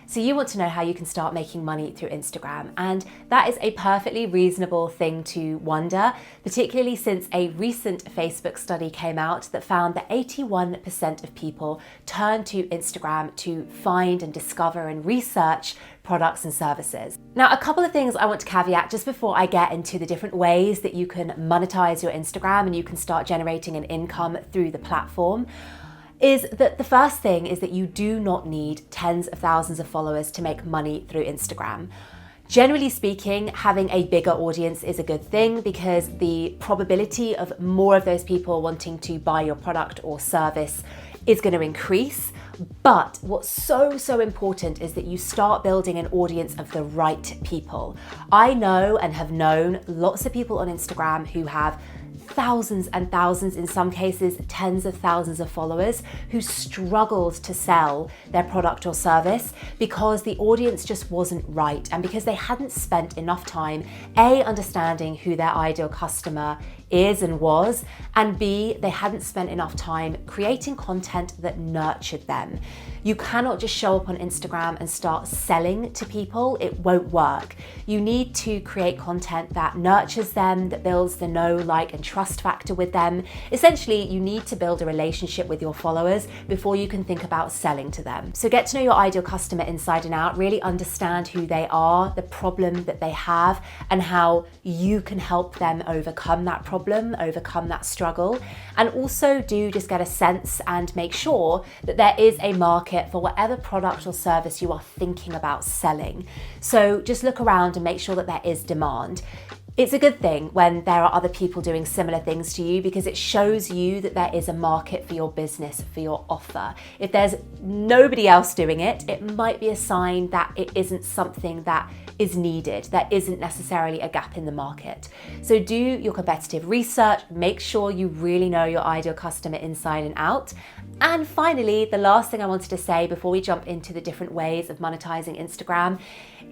So you want to know how you can start making money through Instagram, and that is a perfectly reasonable thing to wonder, particularly since a recent Facebook study came out that found that 81% of people turn to Instagram to find and discover and research products and services. Now, a couple of things I want to caveat just before I get into the different ways that you can monetize your Instagram and you can start generating an income through the platform, is that the first thing is that you do not need tens of thousands of followers to make money through Instagram. Generally speaking, having a bigger audience is a good thing because the probability of more of those people wanting to buy your product or service is going to increase. But what's so important is that you start building an audience of the right people. I know and have known lots of people on Instagram who have thousands and thousands, in some cases tens of thousands of followers, who struggled to sell their product or service because the audience just wasn't right and because they hadn't spent enough time A, understanding who their ideal customer is and was, and B, they hadn't spent enough time creating content that nurtured them. You cannot just show up on Instagram and start selling to people. It won't work. You need to create content that nurtures them, that builds the know, like, and trust factor with them. Essentially, you need to build a relationship with your followers before you can think about selling to them. So get to know your ideal customer inside and out, really understand who they are, the problem that they have, and how you can help them overcome that problem, overcome that struggle. And also do just get a sense and make sure that there is a market for whatever product or service you are thinking about selling. So just look around and make sure that there is demand. It's a good thing when there are other people doing similar things to you because it shows you that there is a market for your business, for your offer. If there's nobody else doing it, it might be a sign that it isn't something that is needed. There isn't necessarily a gap in the market. So do your competitive research, make sure you really know your ideal customer inside and out. And finally, the last thing I wanted to say before we jump into the different ways of monetizing Instagram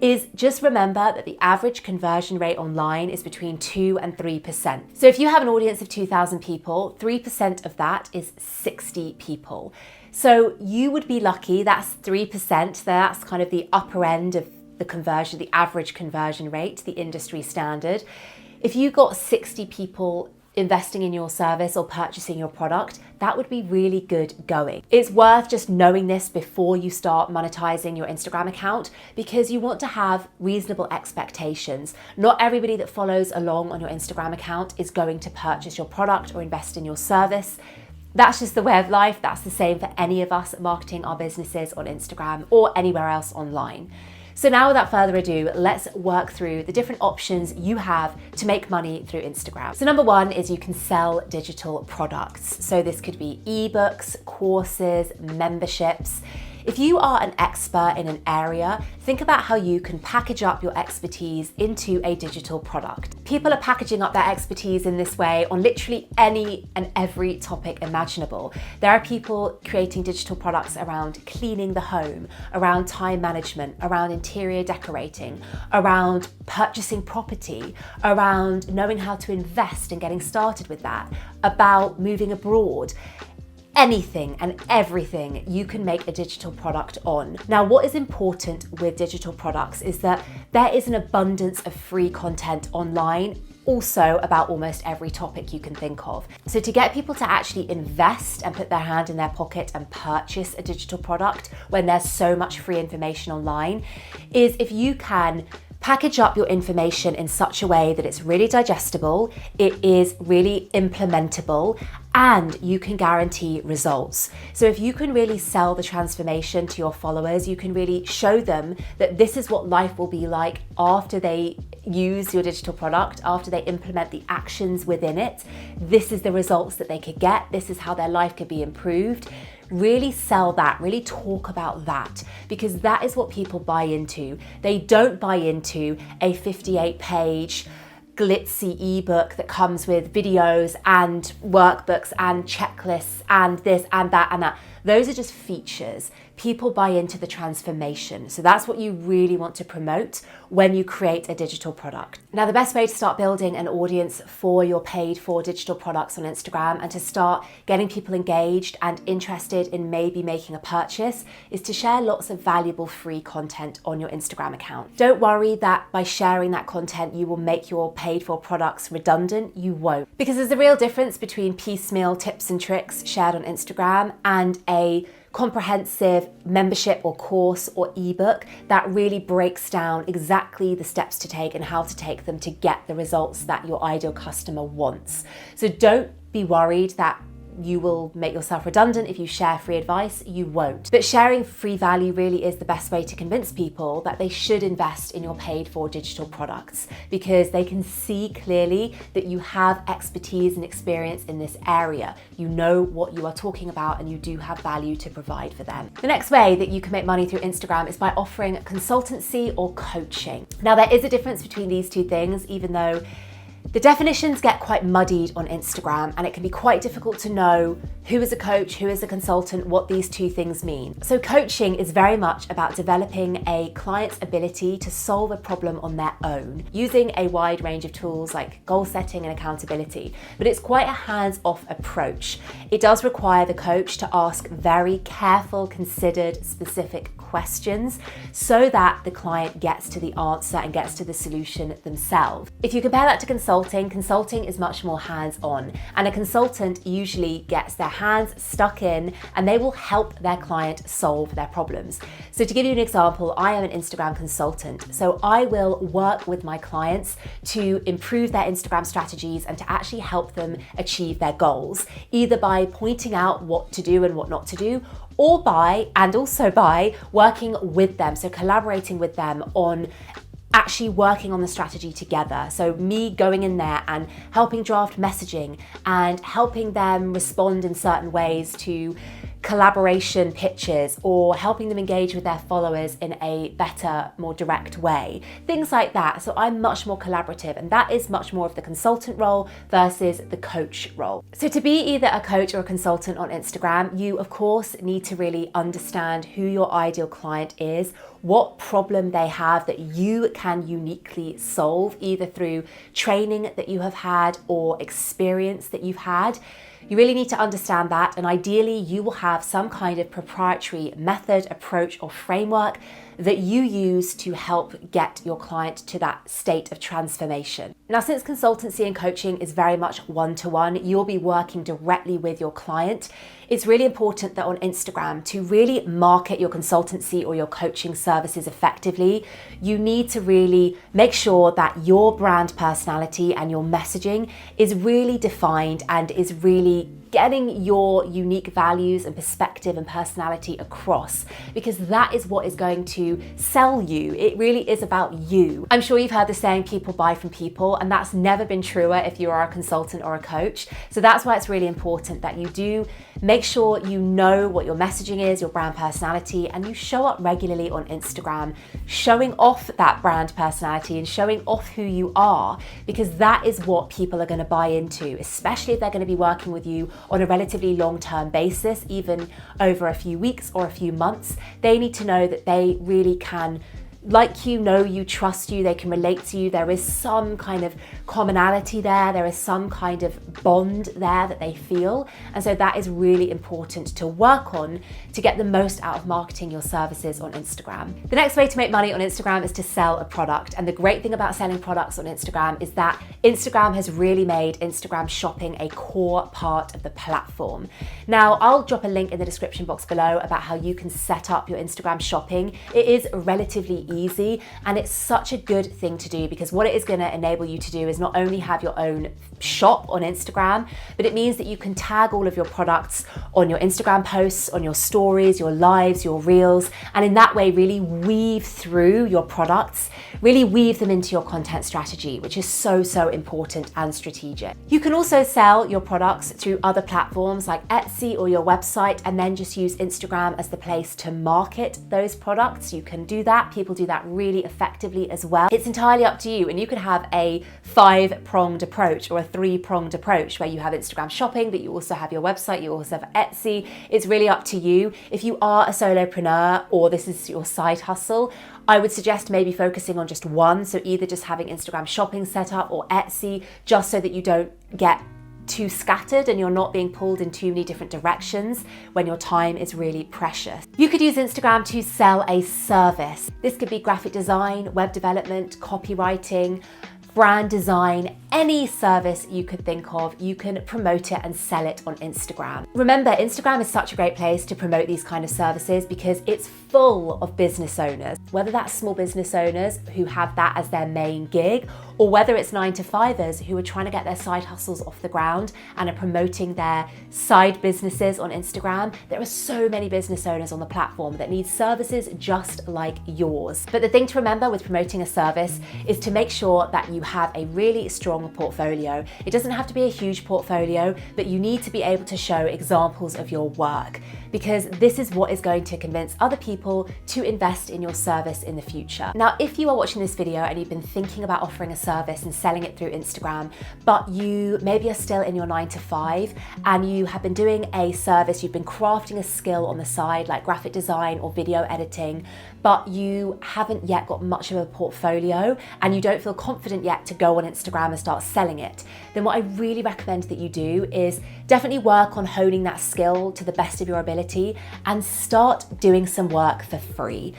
is just remember that the average conversion rate online is between 2 and 3%. So if you have an audience of 2,000 people, 3% of that is 60 people. So you would be lucky, that's 3%, that's kind of the upper end of the conversion, the average conversion rate, the industry standard. If you got 60 people investing in your service or purchasing your product, that would be really good going. It's worth just knowing this before you start monetizing your Instagram account because you want to have reasonable expectations. Not everybody that follows along on your Instagram account is going to purchase your product or invest in your service. That's just the way of life. That's the same for any of us marketing our businesses on Instagram or anywhere else online. So now without further ado, let's work through the different options you have to make money through Instagram. So number one is you can sell digital products. So this could be ebooks, courses, memberships. If you are an expert in an area, think about how you can package up your expertise into a digital product. People are packaging up their expertise in this way on literally any and every topic imaginable. There are people creating digital products around cleaning the home, around time management, around interior decorating, around purchasing property, around knowing how to invest and getting started with that, about moving abroad. Anything and everything you can make a digital product on. Now, what is important with digital products is that there is an abundance of free content online, also about almost every topic you can think of. So to get people to actually invest and put their hand in their pocket and purchase a digital product when there's so much free information online is if you can package up your information in such a way that it's really digestible, it is really implementable, and you can guarantee results. So if you can really sell the transformation to your followers, you can really show them that this is what life will be like after they use your digital product, after they implement the actions within it. This is the results that they could get. This is how their life could be improved. Really sell that, really talk about that, because that is what people buy into. They don't buy into a 58-page glitzy ebook that comes with videos and workbooks and checklists and this and that and that. Those are just features. people buy into the transformation. So that's what you really want to promote when you create a digital product. Now, the best way to start building an audience for your paid for digital products on Instagram and to start getting people engaged and interested in maybe making a purchase is to share lots of valuable free content on your Instagram account. Don't worry that by sharing that content, you will make your paid for products redundant. You won't. Because there's a real difference between piecemeal tips and tricks shared on Instagram and a comprehensive membership or course or ebook that really breaks down exactly the steps to take and how to take them to get the results that your ideal customer wants. So don't be worried that you will make yourself redundant if you share free advice. You won't. But sharing free value really is the best way to convince people that they should invest in your paid for digital products, because they can see clearly that you have expertise and experience in this area. You know what you are talking about and you do have value to provide for them. The next way that you can make money through Instagram is by offering consultancy or coaching. Now, there is a difference between these two things, even though the definitions get quite muddied on Instagram and it can be quite difficult to know who is a coach, who is a consultant, what these two things mean. So coaching is very much about developing a client's ability to solve a problem on their own, using a wide range of tools like goal setting and accountability, but it's quite a hands-off approach. It does require the coach to ask very careful, considered, specific questions so that the client gets to the answer and gets to the solution themselves. If you compare that to consulting is much more hands-on, and a consultant usually gets their hands stuck in and they will help their client solve their problems. So to give you an example, I am an Instagram consultant. So I will work with my clients to improve their Instagram strategies and to actually help them achieve their goals, either by pointing out what to do and what not to do, or by working with them, so collaborating with them on actually working on the strategy together. So me going in there and helping draft messaging and helping them respond in certain ways to collaboration pitches, or helping them engage with their followers in a better, more direct way. Things like that. So I'm much more collaborative, and that is much more of the consultant role versus the coach role. So to be either a coach or a consultant on Instagram, you of course need to really understand who your ideal client is, what problem they have that you can uniquely solve, either through training that you have had or experience that you've had. You really need to understand that, and ideally you will have some kind of proprietary method, approach, or framework that you use to help get your client to that state of transformation. Now, since consultancy and coaching is very much one-to-one, you'll be working directly with your client. It's really important that on Instagram, to really market your consultancy or your coaching services effectively, you need to really make sure that your brand personality and your messaging is really defined and is really getting your unique values and perspective and personality across, because that is what is going to sell you. It really is about you. I'm sure you've heard the saying, people buy from people, and that's never been truer if you are a consultant or a coach. So that's why it's really important that you do make sure you know what your messaging is, your brand personality, and you show up regularly on Instagram, showing off that brand personality and showing off who you are, because that is what people are going to buy into, especially if they're going to be working with you on a relatively long-term basis, even over a few weeks or a few months. They need to know that they really can like you, know you, trust you, they can relate to you. There is some kind of commonality there. There is some kind of bond there that they feel. And so that is really important to work on to get the most out of marketing your services on Instagram. The next way to make money on Instagram is to sell a product. And the great thing about selling products on Instagram is that Instagram has really made Instagram shopping a core part of the platform. Now, I'll drop a link in the description box below about how you can set up your Instagram shopping. It is relatively easy, and it's such a good thing to do, because what it is going to enable you to do is not only have your own shop on Instagram, but it means that you can tag all of your products on your Instagram posts, on your stories, your lives, your reels, and in that way really weave through your products, really weave them into your content strategy, which is so important and strategic. You can also sell your products through other platforms like Etsy or your website, and then just use Instagram as the place to market those products. You can do that. People do do that really effectively as well. It's entirely up to you, and you could have a 5-pronged approach or a 3-pronged approach where you have Instagram shopping, but you also have your website, you also have Etsy. It's really up to you. If you are a solopreneur or this is your side hustle, I would suggest maybe focusing on just one. So either just having Instagram shopping set up or Etsy, just so that you don't get too scattered and you're not being pulled in too many different directions when your time is really precious. You could use Instagram to sell a service. This could be graphic design, web development, copywriting, brand design, any service you could think of, you can promote it and sell it on Instagram. Remember, Instagram is such a great place to promote these kind of services because it's full of business owners, whether that's small business owners who have that as their main gig, or whether it's 9-to-5ers who are trying to get their side hustles off the ground and are promoting their side businesses on Instagram. There are so many business owners on the platform that need services just like yours. But the thing to remember with promoting a service is to make sure that you have a really strong portfolio. It doesn't have to be a huge portfolio, but you need to be able to show examples of your work, because this is what is going to convince other people to invest in your service in the future. Now, if you are watching this video and you've been thinking about offering a service and selling it through Instagram, but you maybe are still in your 9-to-5 and you have been doing a service, you've been crafting a skill on the side like graphic design or video editing, but you haven't yet got much of a portfolio and you don't feel confident yet to go on Instagram and start selling it, then what I really recommend that you do is definitely work on honing that skill to the best of your ability and start doing some work for free.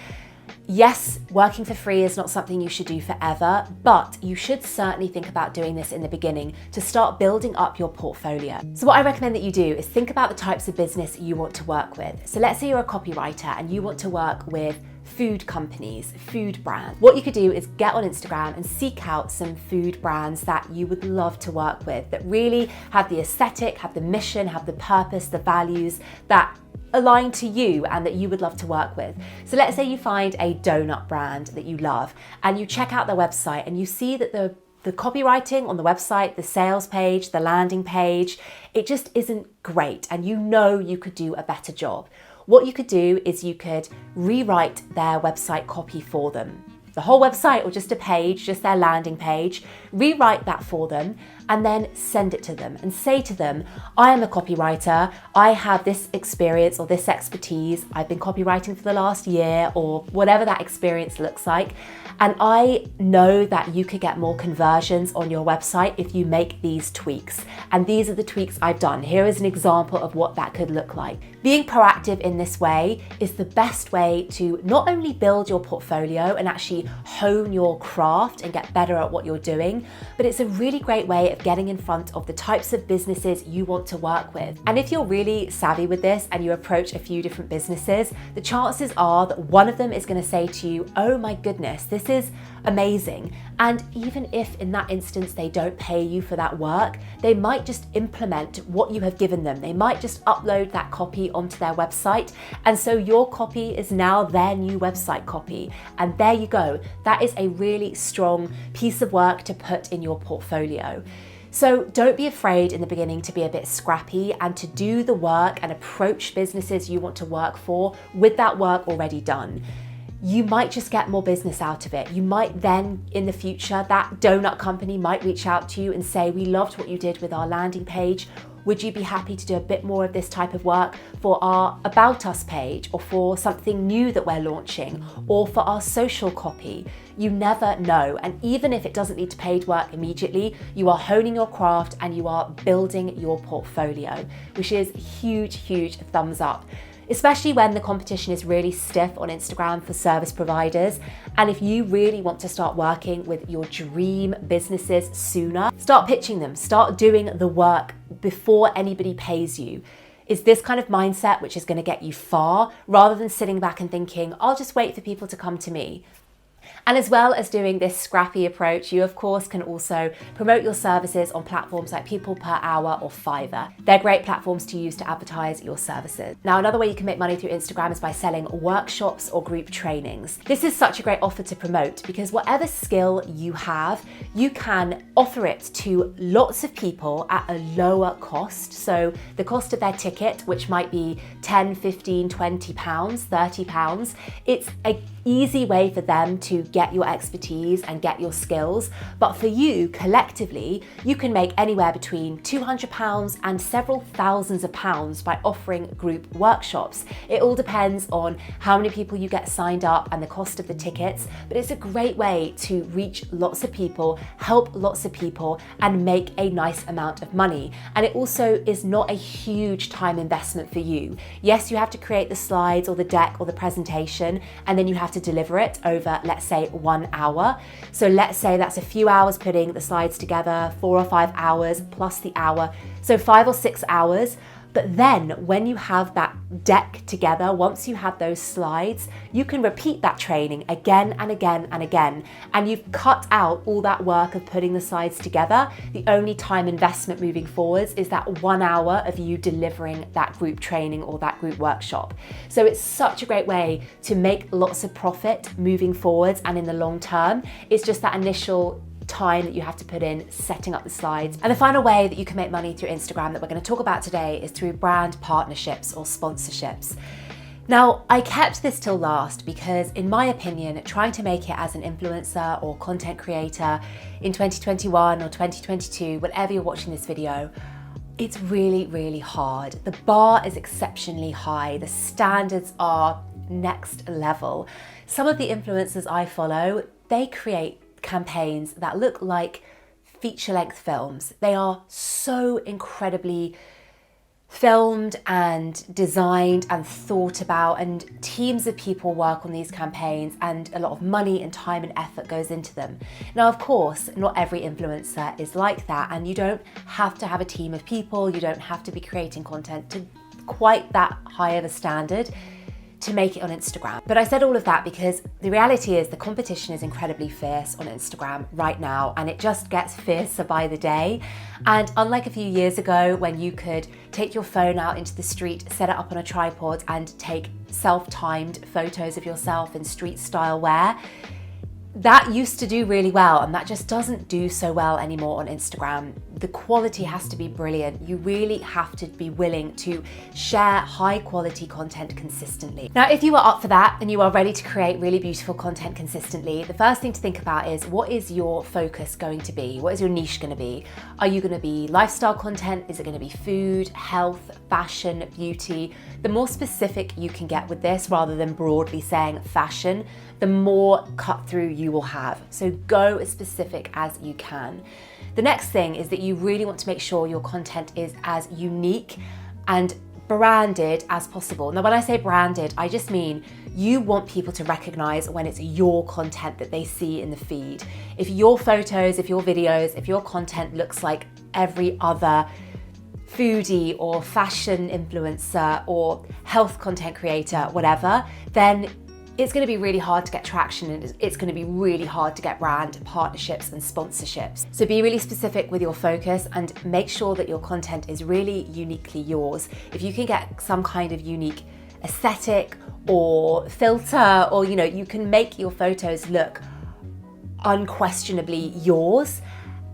Yes, working for free is not something you should do forever, but you should certainly think about doing this in the beginning to start building up your portfolio. So what I recommend that you do is think about the types of business you want to work with. So let's say you're a copywriter and you want to work with food companies, food brands. What you could do is get on Instagram and seek out some food brands that you would love to work with, that really have the aesthetic, have the mission, have the purpose, the values that align to you and that you would love to work with. So let's say you find a donut brand that you love and you check out their website and you see that the copywriting on the website, the sales page, the landing page, it just isn't great and you know you could do a better job. What you could do is you could rewrite their website copy for them. The whole website or just a page, just their landing page, rewrite that for them and then send it to them and say to them, I am a copywriter, I have this experience or this expertise, I've been copywriting for the last year or whatever that experience looks like, and I know that you could get more conversions on your website if you make these tweaks. And these are the tweaks I've done. Here is an example of what that could look like. Being proactive in this way is the best way to not only build your portfolio and actually hone your craft and get better at what you're doing, but it's a really great way of getting in front of the types of businesses you want to work with. And if you're really savvy with this and you approach a few different businesses, the chances are that one of them is going to say to you, oh my goodness, this is amazing. And even if in that instance they don't pay you for that work, they might just implement what you have given them. They might just upload that copy onto their website. And so your copy is now their new website copy. And there you go. That is a really strong piece of work to put in your portfolio. So don't be afraid in the beginning to be a bit scrappy and to do the work and approach businesses you want to work for with that work already done. You might just get more business out of it. You might then, in the future, that donut company might reach out to you and say, we loved what you did with our landing page. Would you be happy to do a bit more of this type of work for our About Us page or for something new that we're launching or for our social copy? You never know. And even if it doesn't lead to paid work immediately, you are honing your craft and you are building your portfolio, which is huge, huge thumbs up. Especially when the competition is really stiff on Instagram for service providers. And if you really want to start working with your dream businesses sooner, start pitching them, start doing the work before anybody pays you. It's this kind of mindset which is going to get you far, rather than sitting back and thinking, I'll just wait for people to come to me. And as well as doing this scrappy approach, you of course can also promote your services on platforms like People Per Hour or Fiverr. They're great platforms to use to advertise your services. Now, another way you can make money through Instagram is by selling workshops or group trainings. This is such a great offer to promote because whatever skill you have, you can offer it to lots of people at a lower cost. So the cost of their ticket, which might be 10, 15, 20 pounds, 30 pounds, it's an easy way for them to get your expertise and get your skills. But for you, collectively, you can make anywhere between £200 and several thousands of pounds by offering group workshops. It all depends on how many people you get signed up and the cost of the tickets, but it's a great way to reach lots of people, help lots of people, and make a nice amount of money. And it also is not a huge time investment for you. Yes, you have to create the slides or the deck or the presentation, and then you have to deliver it over, let's say, 1 hour. So let's say that's a few hours putting the slides together, 4 or 5 hours plus the hour, so 5 or 6 hours. But then when you have that deck together, once you have those slides, you can repeat that training again and again and again. And you've cut out all that work of putting the slides together. The only time investment moving forwards is that 1 hour of you delivering that group training or that group workshop. So it's such a great way to make lots of profit moving forwards and in the long term. It's just that initial time that you have to put in setting up the slides. And the final way that you can make money through Instagram that we're going to talk about today is through brand partnerships or sponsorships. Now, I kept this till last because, in my opinion, trying to make it as an influencer or content creator in 2021 or 2022, whenever you're watching this video, it's really, really hard. The bar is exceptionally high. The standards are next level. Some of the influencers I follow, they create campaigns that look like feature-length films. They are so incredibly filmed and designed and thought about, and teams of people work on these campaigns, and a lot of money and time and effort goes into them. Now, of course, not every influencer is like that, and you don't have to have a team of people, you don't have to be creating content to quite that high of a standard to make it on Instagram. But I said all of that because the reality is the competition is incredibly fierce on Instagram right now, and it just gets fiercer by the day. And unlike a few years ago when you could take your phone out into the street, set it up on a tripod and take self-timed photos of yourself in street style wear, that used to do really well, and that just doesn't do so well anymore on Instagram. The quality has to be brilliant. You really have to be willing to share high quality content consistently. Now, if you are up for that and you are ready to create really beautiful content consistently, the first thing to think about is, what is your focus going to be? What is your niche going to be? Are you going to be lifestyle content? Is it going to be food, health, fashion, beauty? The more specific you can get with this, rather than broadly saying fashion, the more cut through you will have. So go as specific as you can. The next thing is that you really want to make sure your content is as unique and branded as possible. Now, when I say branded, I just mean you want people to recognize when it's your content that they see in the feed. If your photos, if your videos, if your content looks like every other foodie or fashion influencer or health content creator, whatever, then it's going to be really hard to get traction, and it's going to be really hard to get brand partnerships and sponsorships. So be really specific with your focus and make sure that your content is really uniquely yours. If you can get some kind of unique aesthetic or filter, or you can make your photos look unquestionably yours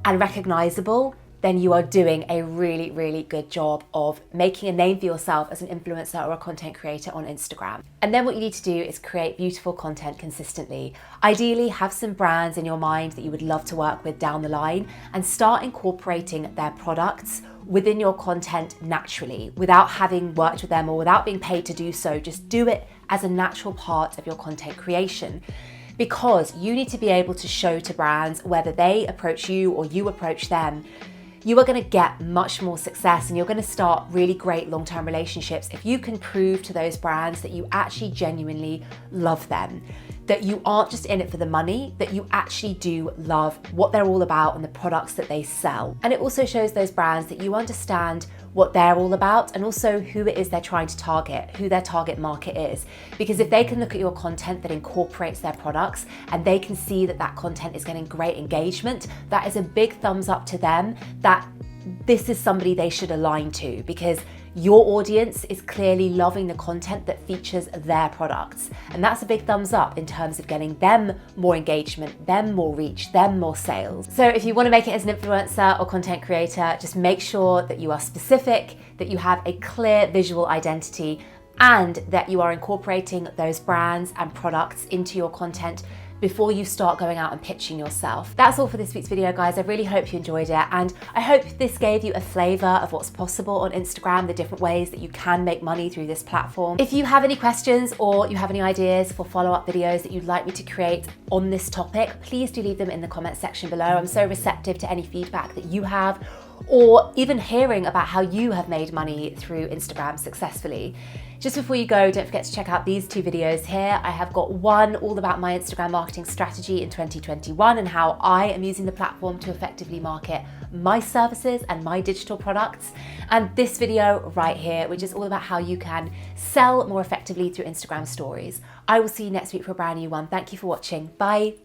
and recognizable, then you are doing a really, really good job of making a name for yourself as an influencer or a content creator on Instagram. And then what you need to do is create beautiful content consistently. Ideally, have some brands in your mind that you would love to work with down the line, and start incorporating their products within your content naturally, without having worked with them or without being paid to do so. Just do it as a natural part of your content creation, because you need to be able to show to brands, whether they approach you or you approach them, you are going to get much more success, and you're going to start really great long-term relationships if you can prove to those brands that you actually genuinely love them. that you aren't just in it for the money, that you actually do love what they're all about and the products that they sell. And it also shows those brands that you understand what they're all about and also who it is they're trying to target, who their target market is. Because if they can look at your content that incorporates their products and they can see that that content is getting great engagement, that is a big thumbs up to them that this is somebody they should align to, because your audience is clearly loving the content that features their products. And that's a big thumbs up in terms of getting them more engagement, them more reach, them more sales. So if you want to make it as an influencer or content creator, just make sure that you are specific, that you have a clear visual identity, and that you are incorporating those brands and products into your content before you start going out and pitching yourself. That's all for this week's video, guys. I really hope you enjoyed it, and I hope this gave you a flavor of what's possible on Instagram, the different ways that you can make money through this platform. If you have any questions or you have any ideas for follow-up videos that you'd like me to create on this topic, please do leave them in the comment section below. I'm so receptive to any feedback that you have, or even hearing about how you have made money through Instagram successfully. Just before you go, don't forget to check out these 2 videos here. I have got one all about my Instagram marketing strategy in 2021 and how I am using the platform to effectively market my services and my digital products. And this video right here, which is all about how you can sell more effectively through Instagram stories. I will see you next week for a brand new one. Thank you for watching. Bye.